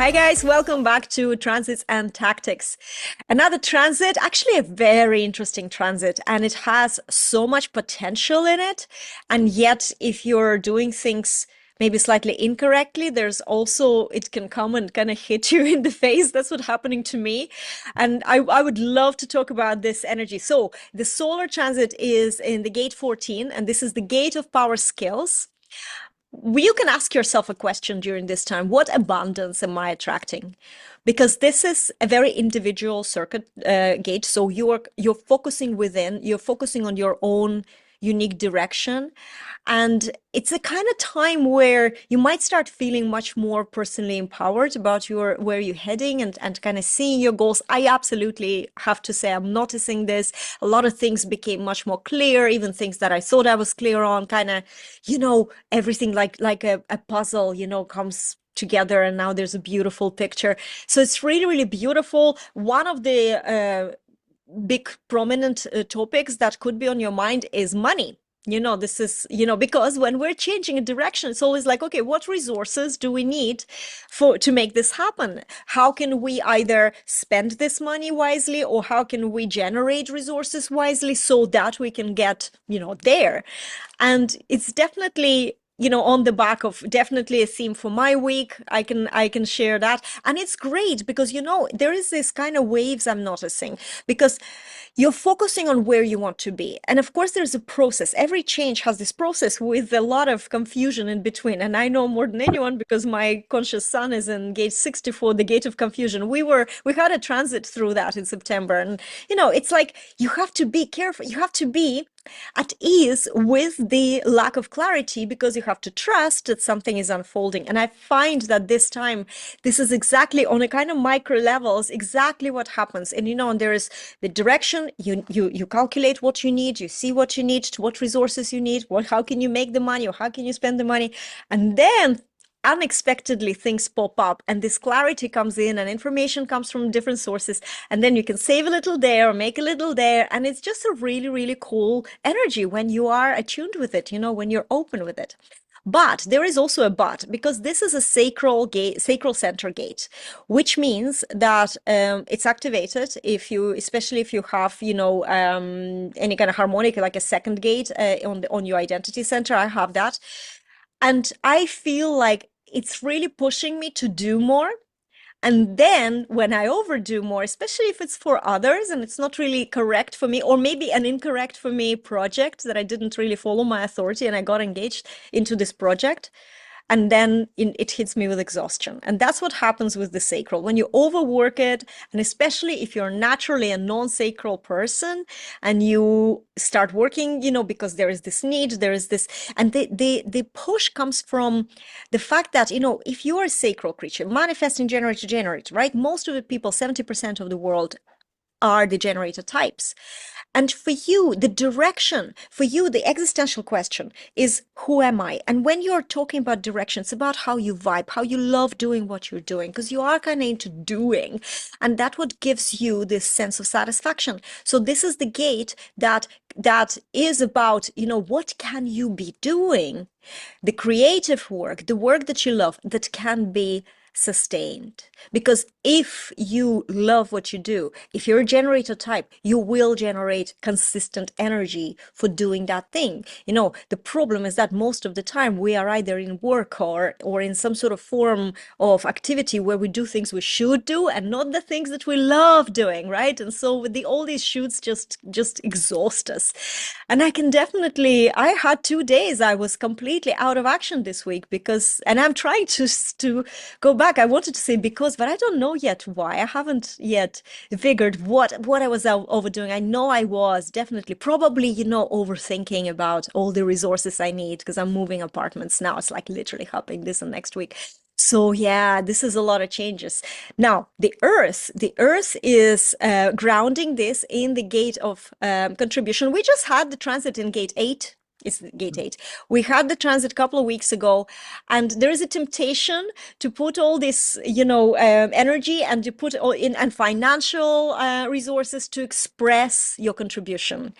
Hi guys, welcome back to Transits and Tactics. Another transit, actually a very interesting transit, and it has so much potential in it. And yet, if you're doing things maybe slightly incorrectly, there's also, it can come and kind of hit you in the face. That's what's happening to me. And I would love to talk about this energy. So the solar transit is in the gate 14, and this is the gate of power skills. You can ask yourself a question during this time: what abundance am I attracting? Because this is a very individual circuit gate, so you're focusing within, you're focusing on your own unique direction, and it's a kind of time where you might start feeling much more personally empowered about your where you're heading, and kind of seeing your goals. I absolutely have to say I'm noticing this. A lot of things became much more clear, even things that I thought I was clear on, kind of, everything like a puzzle, comes together, and now there's a beautiful picture. So it's really, really beautiful. One of the big prominent topics that could be on your mind is money. This is, because when we're changing a direction, it's always like, okay, what resources do we need to make this happen? How can we either spend this money wisely, or how can we generate resources wisely so that we can get, there? And it's definitely, on the back of definitely a theme for my week. I can share that. And it's great because, there is this kind of waves I'm noticing, because you're focusing on where you want to be. And of course, there's a process. Every change has this process with a lot of confusion in between. And I know more than anyone because my conscious son is in gate 64, the gate of confusion. We had a transit through that in September. And, it's like you have to be careful. You have to be at ease with the lack of clarity, because you have to trust that something is unfolding. And I find that this time, this is exactly on a kind of micro levels, exactly what happens. And, and there is the direction, you calculate what you need, you see what you need, what resources you need, how can you make the money, or how can you spend the money? And then unexpectedly things pop up, and this clarity comes in, and information comes from different sources, and then you can save a little there or make a little there, and it's just a really, really cool energy when you are attuned with it, when you're open with it. But there is also a but, because this is a sacral gate, sacral center gate, which means that it's activated especially if you have, any kind of harmonic, like a second gate on your identity center. I have that, and I feel like it's really pushing me to do more. And then when I overdo more, especially if it's for others and it's not really correct for me, or maybe an incorrect for me project that I didn't really follow my authority and I got engaged into this project, and then it hits me with exhaustion. And that's what happens with the sacral when you overwork it. And especially if you're naturally a non-sacral person and you start working, because there is this need, there is this, and the push comes from the fact that, if you are a sacral creature manifesting January to January, right? Most of the people, 70% of the world, are the generator types. And for you, the direction, for you, the existential question is, who am I? And when you're talking about direction, it's about how you vibe, how you love doing what you're doing, because you are kind of into doing. And that's what gives you this sense of satisfaction. So this is the gate that is about, what can you be doing? The creative work, the work that you love, that can be sustained. Because if you love what you do, if you're a generator type, you will generate consistent energy for doing that thing. The problem is that most of the time we are either in work or in some sort of form of activity where we do things we should do and not the things that we love doing, right? And so with all these shoots just exhaust us. And I had 2 days I was completely out of action this week, and I'm trying to go back. I wanted to say because, but I don't know yet why. I haven't yet figured what I was overdoing. I know I was definitely, probably, overthinking about all the resources I need, because I'm moving apartments now. It's like literally happening this and next week. So yeah, this is a lot of changes. Now, the earth is grounding this in the gate of contribution. We just had the transit in gate 8. It's gate 8. We had the transit a couple of weeks ago, and there is a temptation to put all this, energy, and to put all in, and financial resources to express your contribution.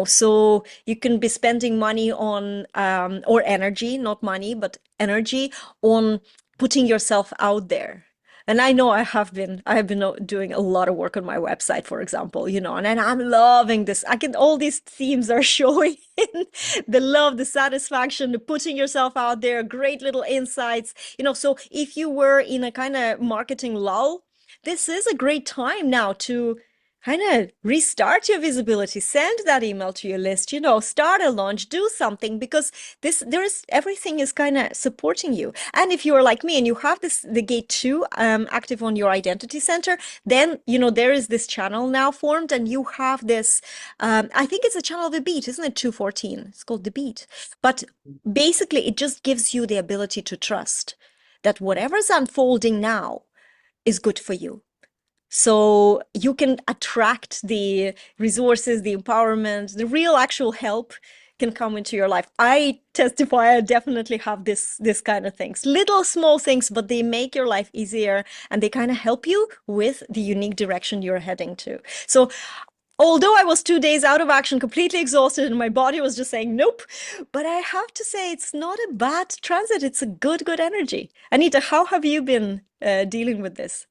So you can be spending money on, or energy, not money, but energy, on putting yourself out there. And I know I have been doing a lot of work on my website, for example, and I'm loving this. All these themes are showing in the love, the satisfaction, the putting yourself out there, great little insights, so if you were in a kind of marketing lull, this is a great time now to kind of restart your visibility, send that email to your list, start a launch, do something, because everything is kind of supporting you. And if you're like me and you have the gate 2 active on your identity center, then there is this channel now formed, and you have this I think it's a channel of a beat, isn't it? 214. It's called the beat. But basically it just gives you the ability to trust that whatever's unfolding now is good for you, so you can attract the resources, the empowerment, the real actual help can come into your life. I testify, I definitely have this kind of things. Little small things, but they make your life easier, and they kind of help you with the unique direction you're heading to. So although I was 2 days out of action, completely exhausted, and my body was just saying nope, but I have to say it's not a bad transit. It's a good energy. Anita, how have you been dealing with this?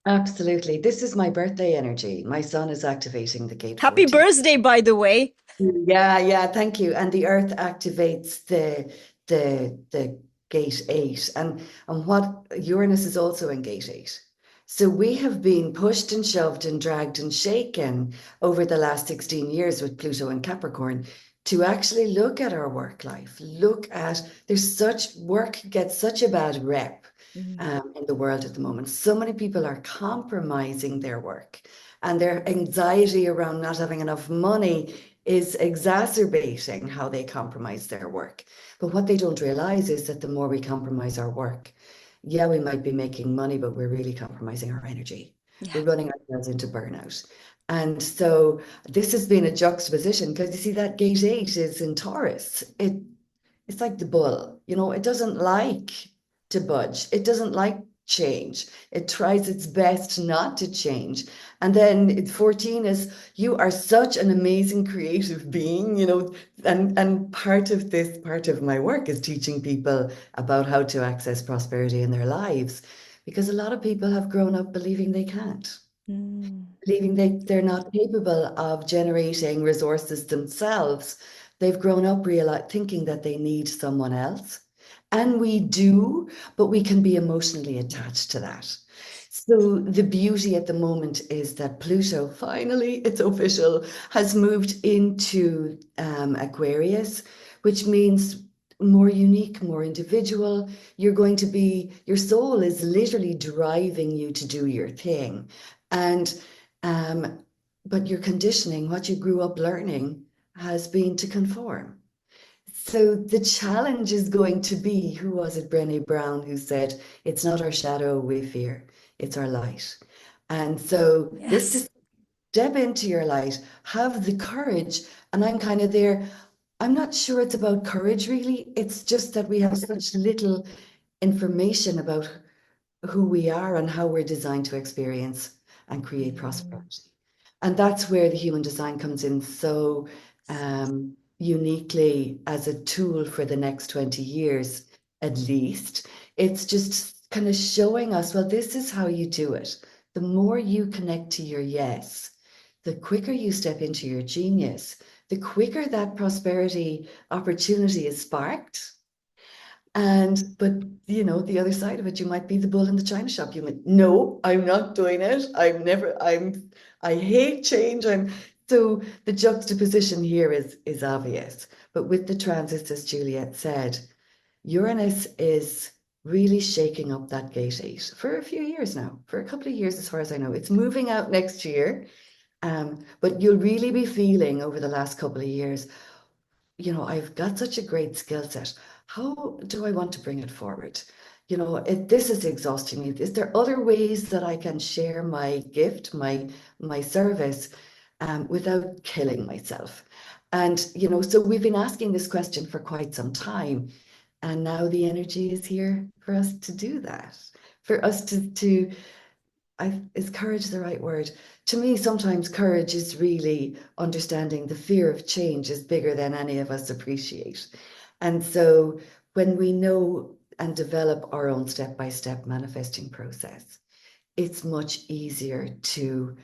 Absolutely. This is my birthday energy. My son is activating the gate Happy 14. birthday, by the way. Yeah, yeah, thank you. And the earth activates the gate 8. And what Uranus is also in gate 8. So we have been pushed and shoved and dragged and shaken over the last 16 years with Pluto and Capricorn to actually look at our work life. Look at there's such work gets such a bad rep Mm. in the world at the moment. So many people are compromising their work, and their anxiety around not having enough money is exacerbating how they compromise their work. But what they don't realize is that the more we compromise our work, yeah, we might be making money, but we're really compromising our energy. Yeah. We're running ourselves into burnout. And so this has been a juxtaposition, because you see that gate 8 is in Taurus. It's like the bull, it doesn't like to budge. It doesn't like change. It tries its best not to change. And then 14 is you are such an amazing creative being, and part of my work is teaching people about how to access prosperity in their lives, because a lot of people have grown up believing they can't, Mm. believing they're not capable of generating resources themselves. They've grown up thinking that they need someone else. And we do, but we can be emotionally attached to that. So the beauty at the moment is that Pluto, finally, it's official, has moved into Aquarius, which means more unique, more individual. Your soul is literally driving you to do your thing. And but your conditioning, what you grew up learning, has been to conform. So the challenge is going to be, who was it, Brené Brown, who said, it's not our shadow we fear, it's our light. And so this Yes. is step into your light, have the courage. And I'm kind of there. I'm not sure it's about courage, really. It's just that we have such little information about who we are and how we're designed to experience and create Mm. prosperity. And that's where the human design comes in so uniquely as a tool for the next 20 years, at least. It's just kind of showing us, well, this is how you do it. The more you connect to your yes, the quicker you step into your genius, the quicker that prosperity opportunity is sparked. But the other side of it, you might be the bull in the china shop. You might, no, I'm not doing it. I hate change. So the juxtaposition here is obvious. But with the transits, as Juliette said, Uranus is really shaking up that gate 8 for a few years now, for a couple of years, as far as I know. It's moving out next year. But you'll really be feeling over the last couple of years, I've got such a great skill set. How do I want to bring it forward? This is exhausting me. Is there other ways that I can share my gift, my service, without killing myself? And so we've been asking this question for quite some time, and now the energy is here for us to do that, for us to is courage the right word? To me, sometimes courage is really understanding the fear of change is bigger than any of us appreciate. And so when we know and develop our own step-by-step manifesting process, it's much easier to,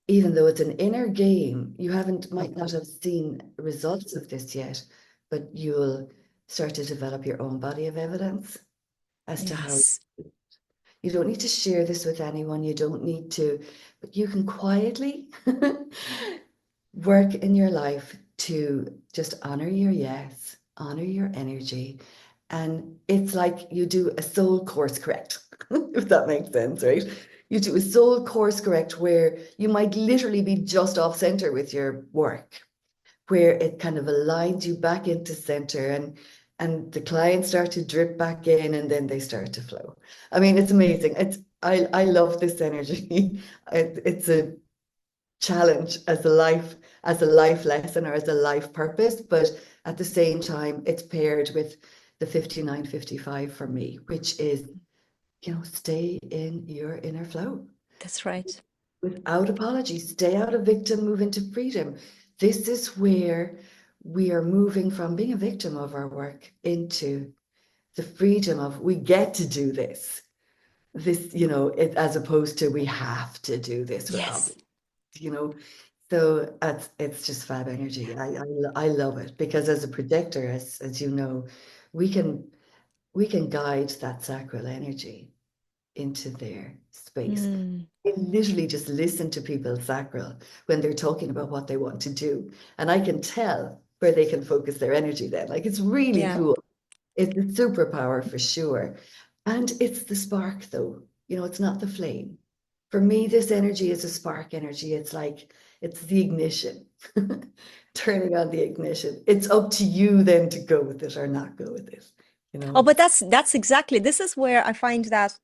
even though it's an inner game, you haven't, might not have seen results of this yet, but you'll start to develop your own body of evidence as to how Yes. you don't need to share this with anyone. You don't need to, but you can quietly work in your life to just honor your yes, honor your energy. And it's like you do a soul course correct, if that makes sense, right? You do a soul course correct where you might literally be just off center with your work, where it kind of aligns you back into center, and the clients start to drip back in and then they start to flow. I mean, it's amazing. I love this energy. It's a challenge as a life lesson or as a life purpose, but at the same time, it's paired with the 5955 for me, which is, stay in your inner flow That's right. without apology, stay out of victim, move into freedom. This is where we are moving from being a victim of our work into the freedom of we get to do this. As opposed to we have to do this, we're Yes. obligated, you know. So it's just fab energy. I love it because as a projector, as you know, we can we can guide that sacral energy into their space. Mm, I literally just listen to people's sacral when they're talking about what they want to do, and I can tell where they can focus their energy then. Like it's really yeah. cool. It's a superpower for sure. And it's the spark though. It's not the flame. For me, this energy is a spark energy. It's like it's the ignition. Turning on the ignition. It's up to you then to go with it or not go with it. You Oh, know? but that's exactly, this is where I find that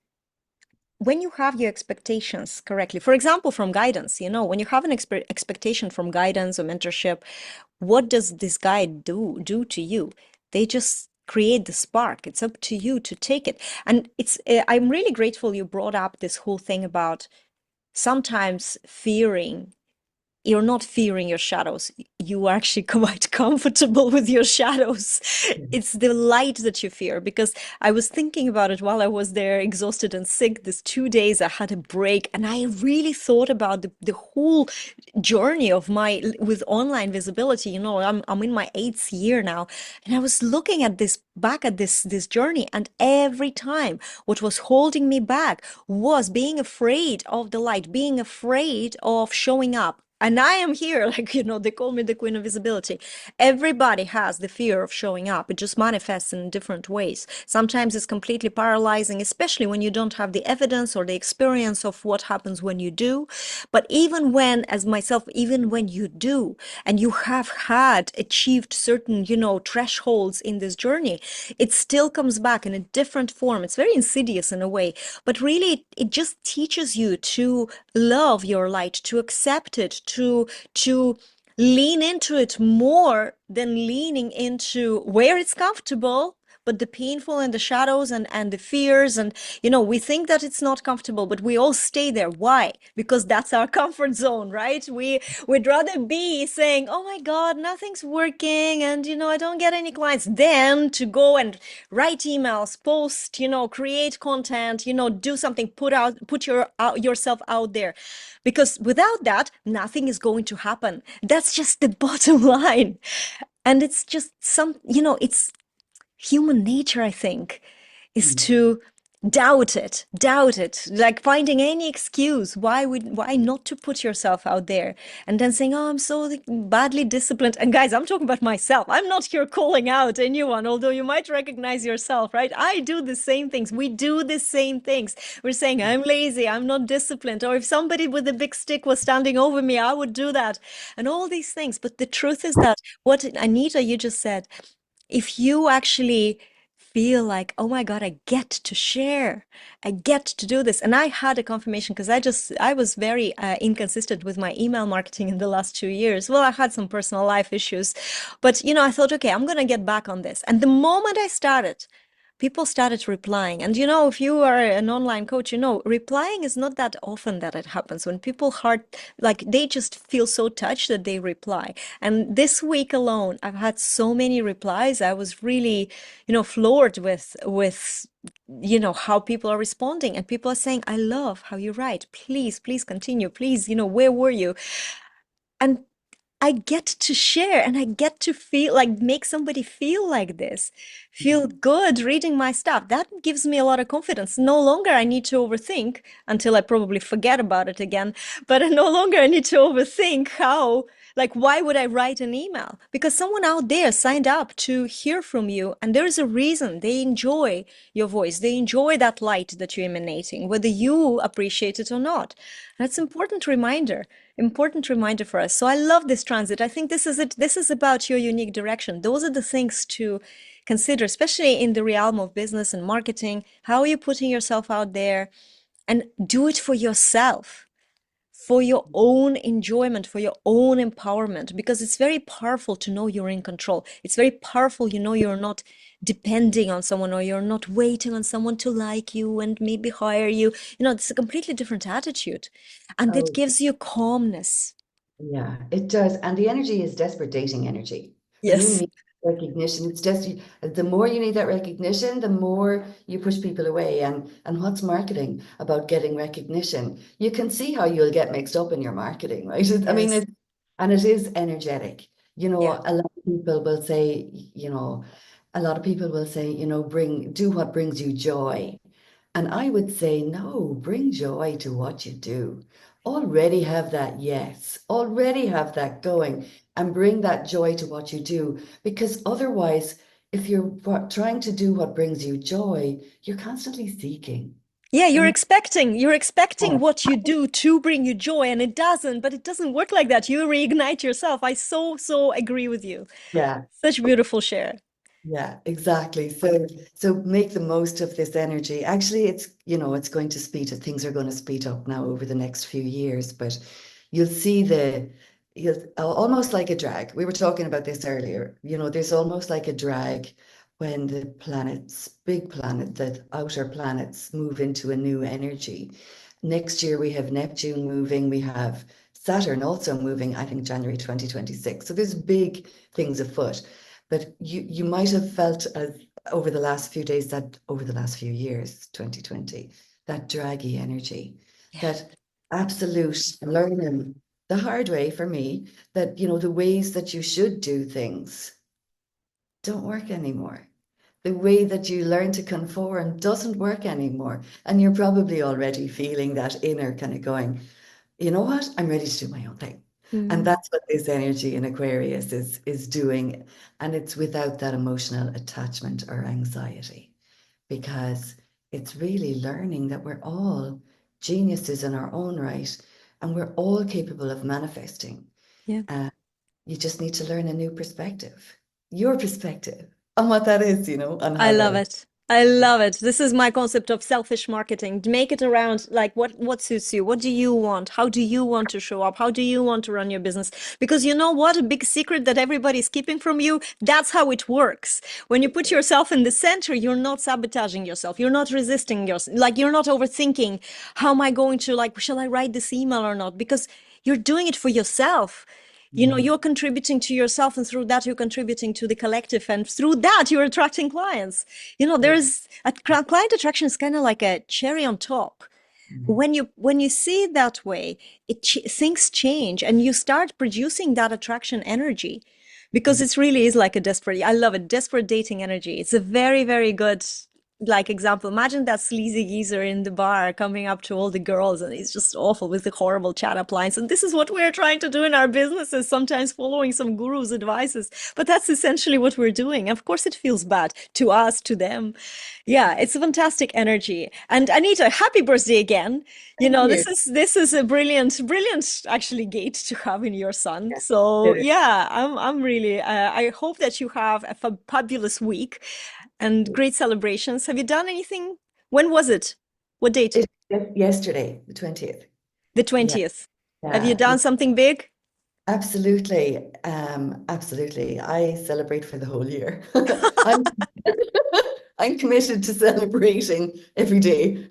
when you have your expectations correctly, for example, from guidance, when you have an expectation from guidance or mentorship, what does this guide do to you? They just create the spark. It's up to you to take it. And I'm really grateful you brought up this whole thing about sometimes fearing you're not fearing your shadows. You are actually quite comfortable with your shadows. It's the light that you fear. Because I was thinking about it while I was there, exhausted and sick. These 2 days I had a break, and I really thought about the whole journey of my with online visibility. I'm in my 8th year now, and I was looking at this back at this journey, and every time what was holding me back was being afraid of the light, being afraid of showing up. And I am here, like, they call me the queen of visibility. Everybody has the fear of showing up. It just manifests in different ways. Sometimes it's completely paralyzing, especially when you don't have the evidence or the experience of what happens when you do. But even when, as myself, even when you do, and you have had achieved certain, thresholds in this journey, it still comes back in a different form. It's very insidious in a way, but really it just teaches you to love your light, to accept it, to lean into it more than leaning into where it's comfortable, but the painful and the shadows and the fears. And we think that it's not comfortable, but we all stay there. Why? Because that's our comfort zone, right? We'd rather be saying, oh my God, nothing's working, and I don't get any clients, than to go and write emails, post, create content, do something, put yourself out there. Because without that, nothing is going to happen. That's just the bottom line. And it's just it's human nature, I think, is Mm. to doubt it, like finding any excuse why not to put yourself out there, and then saying, oh, I'm so badly disciplined. And guys, I'm talking about myself. I'm not here calling out anyone, although you might recognize yourself, right? I do the same things. We do the same things. We're saying, I'm lazy, I'm not disciplined, or if somebody with a big stick was standing over me, I would do that, and all these things. But the truth is that what Anita, you just said, if you actually feel like, oh my God, I get to share, I get to do this. And I had a confirmation because I was very inconsistent with my email marketing in the last 2 years. Well, I had some personal life issues, but I thought, okay, I'm going to get back on this. And the moment I started, people started replying. And if you are an online coach, replying is not that often that it happens. When people heart, like, they just feel so touched that they reply. And this week alone, I've had so many replies. I was really, floored with how people are responding, and people are saying, I love how you write. Please, please continue. Please, where were you? And I get to share and I get to feel like make somebody feel like this, feel good reading my stuff. That gives me a lot of confidence. No longer I need to overthink until I probably forget about it again, but no longer I need to overthink like, why would I write an email? Because someone out there signed up to hear from you, and there is a reason. They enjoy your voice, they enjoy that light that you're emanating, whether you appreciate it or not. That's important reminder for us. So I love this transit. I think this is it. This is about your unique direction. Those are the things to consider, especially in the realm of business and marketing. How are you putting yourself out there? And do it for yourself, for your own enjoyment, for your own empowerment, because it's very powerful to know you're in control. It's very powerful, you're not depending on someone, or you're not waiting on someone to like you and maybe hire you. It's a completely different attitude. And it Oh, gives you calmness. yeah, it does. And the energy is desperate dating energy. When you Yes. need recognition, it's just the more you need that recognition, the more you push people away. And what's marketing about getting recognition? You can see how you'll get mixed up in your marketing, right? I mean, Yes. and it is energetic. Yeah. A lot of people will say, a lot of people will say, do what brings you joy. And I would say, no, bring joy to what you do. Already have that yes, already have that going, and bring that joy to what you do. Because otherwise, if you're trying to do what brings you joy, you're constantly seeking. Yeah, you're And expecting, you're expecting yeah, what you do to bring you joy, and it doesn't, but it doesn't work like that. You reignite yourself. I so agree with you. yeah, Such beautiful share. yeah, exactly. So make the most of this energy. Actually, it's going to things are going to speed up now over the next few years, but you'll see you'll almost like a drag. We were talking about this earlier. There's almost like a drag when the the outer planets move into a new energy. Next year we have Neptune moving, we have Saturn also moving, I think January 2026. So there's big things afoot. But you might have felt over the last few days, that over the last few years, 2020, that draggy energy, Yeah. that absolute learning the hard way for me, that the ways that you should do things don't work anymore. The way that you learn to conform doesn't work anymore. And you're probably already feeling that inner kind of going, you know what? I'm ready to do my own thing. And Mm. that's what this energy in Aquarius is doing. And it's without that emotional attachment or anxiety, because it's really learning that we're all geniuses in our own right, and we're all capable of manifesting. Yeah. Uh, you just need to learn a new perspective, your perspective on what that is, on I how love that. it. I love it. This is my concept of selfish marketing. Make it around like what suits you. What do you want? How do you want to show up? How do you want to run your business? Because you know what? A big secret that everybody's keeping from you, that's how it works. When you put yourself in the center, you're not sabotaging yourself. You're not resisting yourself. Like you're not overthinking, how am I going to like, shall I write this email or not? Because you're doing it for yourself. Yeah, You're contributing to yourself, and through that, you're contributing to the collective, and through that, you're attracting clients. yeah, There's a client attraction is kind of like a cherry on top. yeah, When you see it that way, things change, and you start producing that attraction energy, because it really is like a desperate. I love it, desperate dating energy. It's a very good like example. Imagine that sleazy geezer in the bar coming up to all the girls, and he's just awful with the horrible chat up lines. And this is what we're trying to do in our businesses, sometimes following some guru's advices. But that's essentially what we're doing. Of course, it feels bad to us, to them. Yeah, it's a fantastic energy. And Anita, happy birthday again. Thank you. This is a brilliant actually gate to have in your son. Yeah, So it is. yeah, I'm really I hope that you have a fabulous week and great celebrations. Have you done anything? When was it? What date? Yesterday, the 20th. The Yeah, 20th. Have you yeah, done something big? absolutely. Absolutely. I celebrate for the whole year. I'm I'm committed to celebrating every day.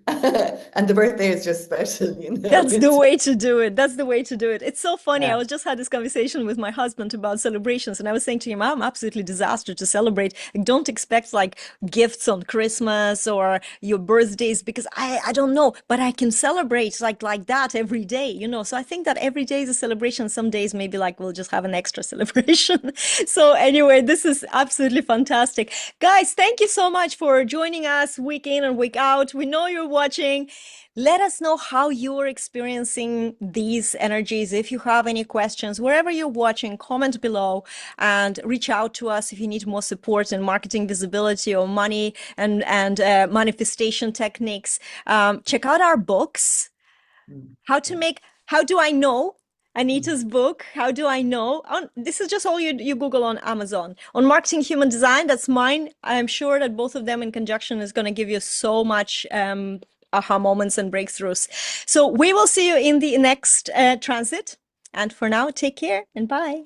And the birthday is just special, you know. That's the It's way to do it. That's the way to do it. It's so funny. I yeah. was just had this conversation with my husband about celebrations, and I was saying to him, I'm absolutely disaster to celebrate. Like, don't expect like gifts on Christmas or your birthdays because I don't know, but I can celebrate like that every day, you know. So I think that every day is a celebration. Some days maybe like we'll just have an extra celebration. So anyway, this is absolutely fantastic. Guys, thank you so much for joining us week in and week out. We know you're watching. Let us know how you're experiencing these energies. If you have any questions, wherever you're watching, comment below and reach out to us if you need more support in marketing visibility or money and manifestation techniques. Check out our books. Mm, yeah. How do I know? Anita's book, How Do I Know? This is just all you Google on Amazon. On Marketing Human Design, that's mine. I'm sure that both of them in conjunction is going to give you so much aha moments and breakthroughs. So we will see you in the next transit. And for now, take care and bye.